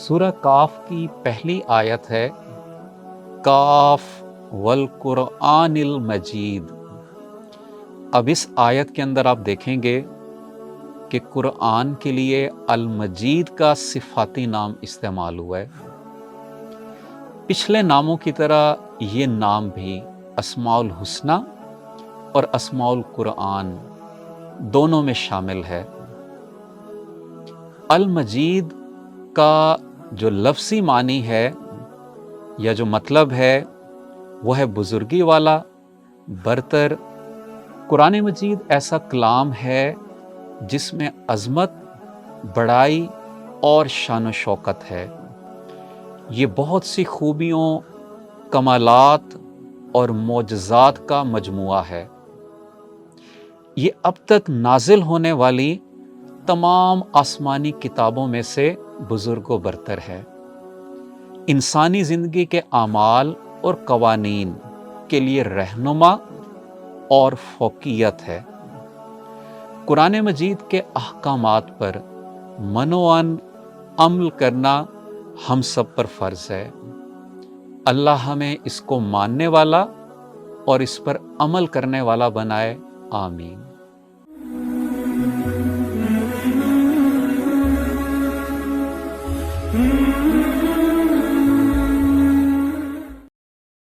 سورہ کاف کی پہلی آیت ہے کاف والقرآن المجید۔ اب اس آیت کے اندر آپ دیکھیں گے کہ قرآن کے لیے المجید کا صفاتی نام استعمال ہوا ہے۔ پچھلے ناموں کی طرح یہ نام بھی اسماء الحسنی اور اسماء القرآن دونوں میں شامل ہے۔ المجید کا جو لفظی معنی ہے یا جو مطلب ہے وہ ہے بزرگی والا، برتر۔ قرآن مجید ایسا کلام ہے جس میں عظمت، بڑائی اور شان و شوکت ہے۔ یہ بہت سی خوبیوں، کمالات اور معجزات کا مجموعہ ہے۔ یہ اب تک نازل ہونے والی تمام آسمانی کتابوں میں سے بزرگ و برتر ہے۔ انسانی زندگی کے اعمال اور قوانین کے لیے رہنما اور فوقیت ہے۔ قرآن مجید کے احکامات پر منوعاً عمل کرنا ہم سب پر فرض ہے۔ اللہ ہمیں اس کو ماننے والا اور اس پر عمل کرنے والا بنائے، آمین۔